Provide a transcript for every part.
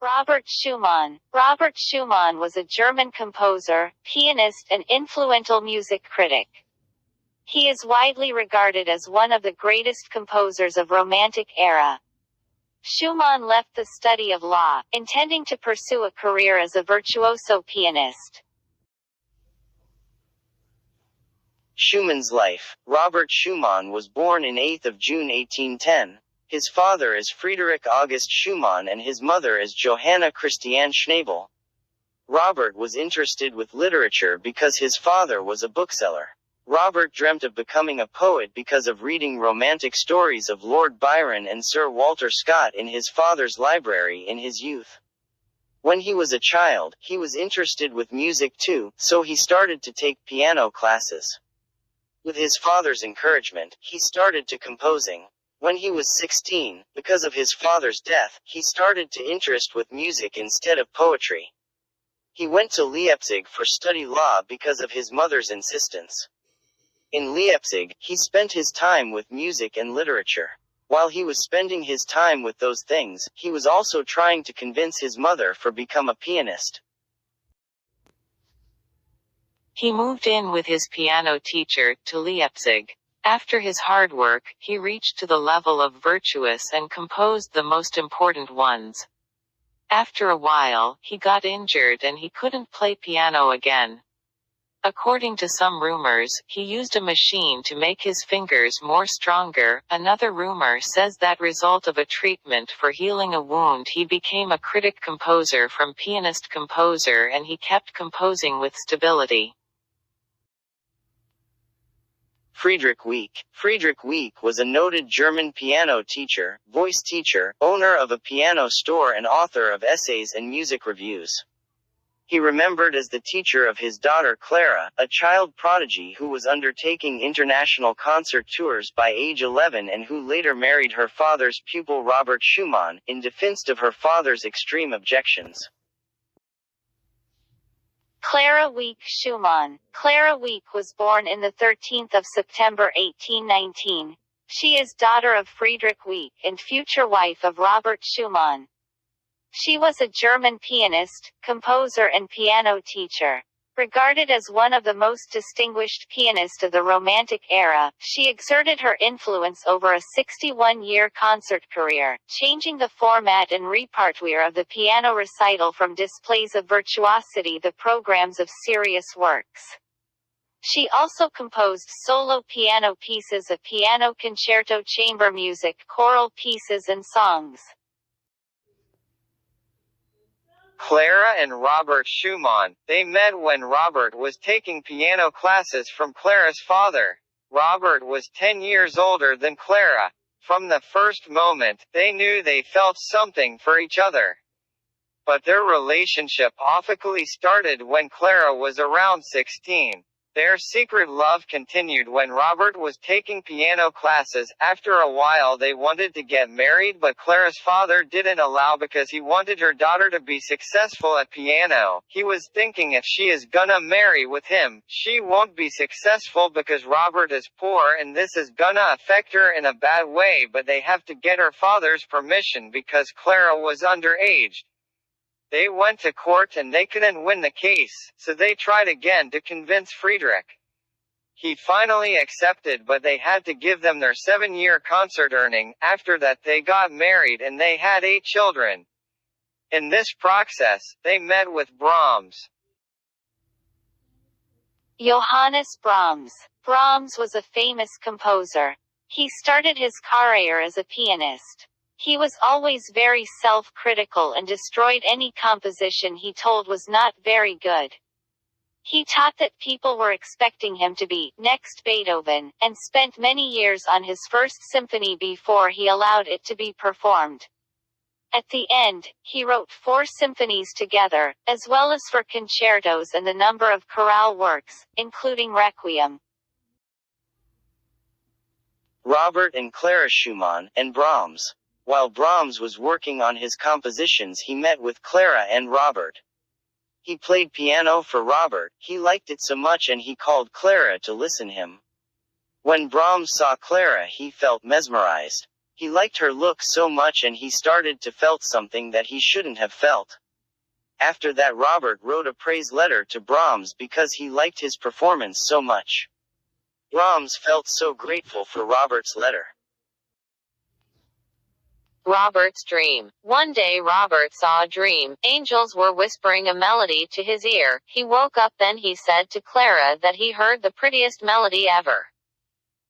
Robert Schumann. Robert Schumann was a German composer, pianist and influential music critic. He is widely regarded as one of the greatest composers of Romantic era. Schumann left the study of law, intending to pursue a career as a virtuoso pianist. Schumann's life. Robert Schumann was born in 8th of June 1810. His father is Friedrich August Schumann and his mother is Johanna Christiane Schnabel. Robert was interested with literature because his father was a bookseller. Robert dreamt of becoming a poet because of reading romantic stories of Lord Byron and Sir Walter Scott in his father's library in his youth. When he was a child, he was interested with music too, so he started to take piano classes. With his father's encouragement, he started to composing. When he was 16, because of his father's death, he started to interest with music instead of poetry. He went to Leipzig for study law because of his mother's insistence. In Leipzig, he spent his time with music and literature. While he was spending his time with those things, he was also trying to convince his mother for become a pianist. He moved in with his piano teacher to Leipzig. After his hard work, he reached to the level of virtuous and composed the most important ones. After a while, he got injured and he couldn't play piano again. According to some rumors, he used a machine to make his fingers more stronger. Another rumor says that result of a treatment for healing a wound he became a critic composer from pianist composer and he kept composing with stability. Friedrich Wieck. Friedrich Wieck was a noted German piano teacher, voice teacher, owner of a piano store and author of essays and music reviews. He remembered as the teacher of his daughter Clara, a child prodigy who was undertaking international concert tours by age 11 and who later married her father's pupil Robert Schumann, in defense of her father's extreme objections. Clara Wieck Schumann. Clara Wieck was born in the 13th of September 1819. She is daughter of Friedrich Wieck and future wife of Robert Schumann. She was a German pianist, composer and piano teacher. Regarded as one of the most distinguished pianists of the Romantic era, she exerted her influence over a 61-year concert career, changing the format and repertoire of the piano recital from displays of virtuosity to programs of serious works. She also composed solo piano pieces, a piano concerto, chamber music, choral pieces and songs. Clara and Robert Schumann. They met when Robert was taking piano classes from Clara's father. Robert was 10 years older than Clara. From the first moment, they knew they felt something for each other. But their relationship officially started when Clara was around 16. Their secret love continued when Robert was taking piano classes. After a while they wanted to get married, but Clara's father didn't allow because he wanted her daughter to be successful at piano. He was thinking if she is gonna marry with him, she won't be successful because Robert is poor and this is gonna affect her in a bad way, but they have to get her father's permission because Clara was underage. They went to court and they couldn't win the case, so they tried again to convince Friedrich. He finally accepted, but they had to give them their 7-year concert earning. After that they got married and they had 8 children. In this process, they met with Brahms. Johannes Brahms. Brahms was a famous composer. He started his career as a pianist. He was always very self-critical and destroyed any composition he told was not very good. He taught that people were expecting him to be next Beethoven, and spent many years on his first symphony before he allowed it to be performed. At the end, he wrote 4 symphonies together, as well as for concertos and the number of chorale works, including Requiem. Robert and Clara Schumann, and Brahms. While Brahms was working on his compositions, he met with Clara and Robert. He played piano for Robert. He liked it so much and he called Clara to listen him. When Brahms saw Clara, he felt mesmerized. He liked her look so much and he started to felt something that he shouldn't have felt. After that Robert wrote a praise letter to Brahms because he liked his performance so much. Brahms felt so grateful for Robert's letter. Robert's dream. One day Robert saw a dream. Angels were whispering a melody to his ear. He woke up, then he said to Clara that he heard the prettiest melody ever.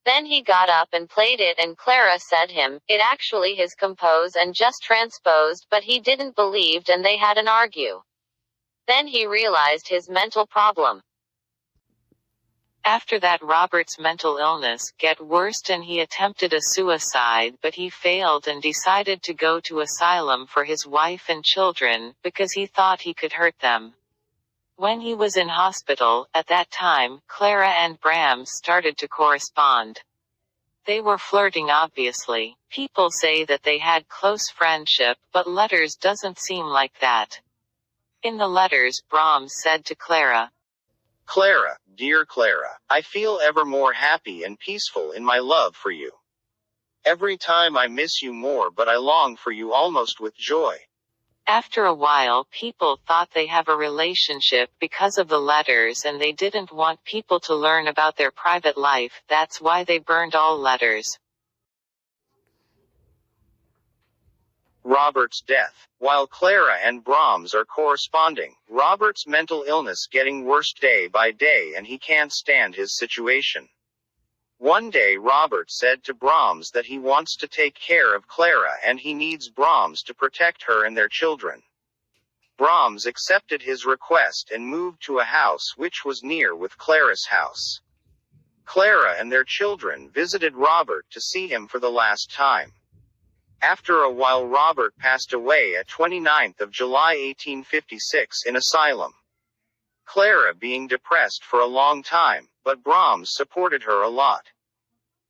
Then he got up and played it and Clara said him, it actually his compose and just transposed, but he didn't believed and they had an argue. Then he realized his mental problem. After that Robert's mental illness get worse and he attempted a suicide, but he failed and decided to go to asylum for his wife and children, because he thought he could hurt them. When he was in hospital, at that time, Clara and Brahms started to correspond. They were flirting obviously. People say that they had close friendship, but letters doesn't seem like that. In the letters, Brahms said to Clara, Clara, dear Clara, I feel ever more happy and peaceful in my love for you. Every time I miss you more, but I long for you almost with joy. After a while people thought they have a relationship because of the letters and they didn't want people to learn about their private life, that's why they burned all letters. Robert's death. While Clara and Brahms are corresponding, Robert's mental illness getting worse day by day and he can't stand his situation. One day Robert said to Brahms that he wants to take care of Clara and he needs Brahms to protect her and their children. Brahms accepted his request and moved to a house which was near with Clara's house. Clara and their children visited Robert to see him for the last time. After a while Robert passed away at 29th of July 1856 in asylum. Clara being depressed for a long time, but Brahms supported her a lot.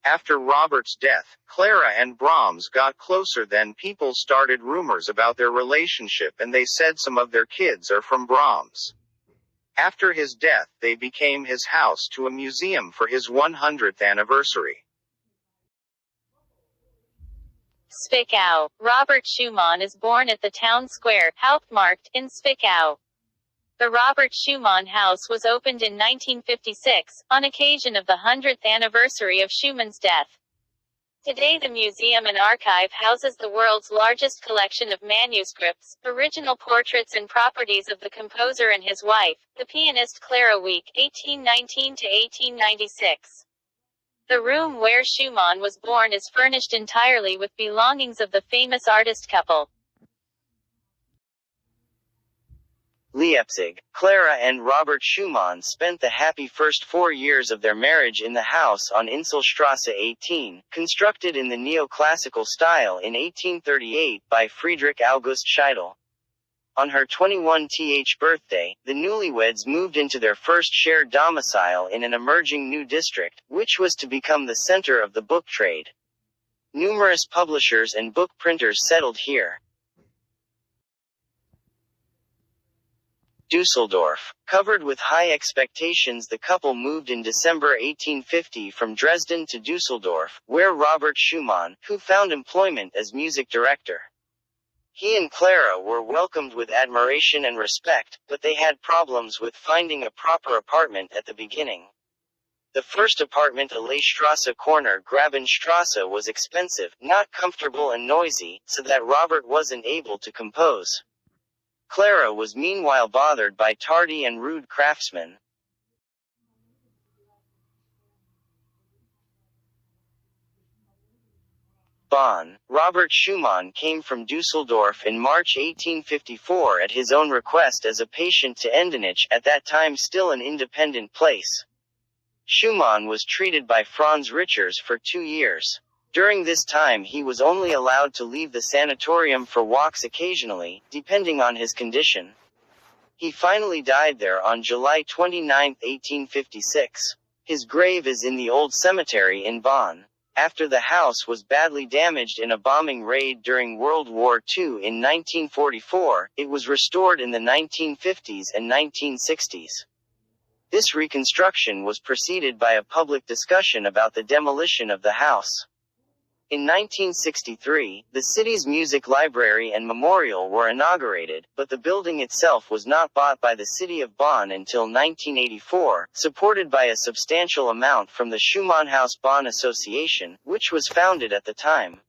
After Robert's death, Clara and Brahms got closer, then people started rumors about their relationship and they said some of their kids are from Brahms. After his death they became his house to a museum for his 100th anniversary. Zwickau. Robert Schumann is born at the town square, Hauptmarkt, in Zwickau. The Robert Schumann House was opened in 1956, on occasion of the 100th anniversary of Schumann's death. Today the museum and archive houses the world's largest collection of manuscripts, original portraits and properties of the composer and his wife, the pianist Clara Wieck, 1819–1896. The room where Schumann was born is furnished entirely with belongings of the famous artist couple. Leipzig. Clara and Robert Schumann spent the happy first 4 years of their marriage in the house on Inselstrasse 18, constructed in the neoclassical style in 1838 by Friedrich August Scheidel. On her 21th birthday, the newlyweds moved into their first shared domicile in an emerging new district, which was to become the center of the book trade. Numerous publishers and book printers settled here. Dusseldorf. Covered with high expectations, the couple moved in December 1850 from Dresden to Dusseldorf, where Robert Schumann, who found employment as music director. He and Clara were welcomed with admiration and respect, but they had problems with finding a proper apartment at the beginning. The first apartment, Allestrasse corner Grabenstrasse, was expensive, not comfortable and noisy, so that Robert wasn't able to compose. Clara was meanwhile bothered by tardy and rude craftsmen. Bonn. Robert Schumann came from Dusseldorf in March 1854 at his own request as a patient to Endenich, at that time still an independent place. Schumann was treated by Franz Richters for 2 years. During this time he was only allowed to leave the sanatorium for walks occasionally, depending on his condition. He finally died there on July 29, 1856. His grave is in the old cemetery in Bonn. After the house was badly damaged in a bombing raid during World War II in 1944, it was restored in the 1950s and 1960s. This reconstruction was preceded by a public discussion about the demolition of the house. In 1963, the city's music library and memorial were inaugurated, but the building itself was not bought by the city of Bonn until 1984, supported by a substantial amount from the Schumann House Bonn Association, which was founded at the time.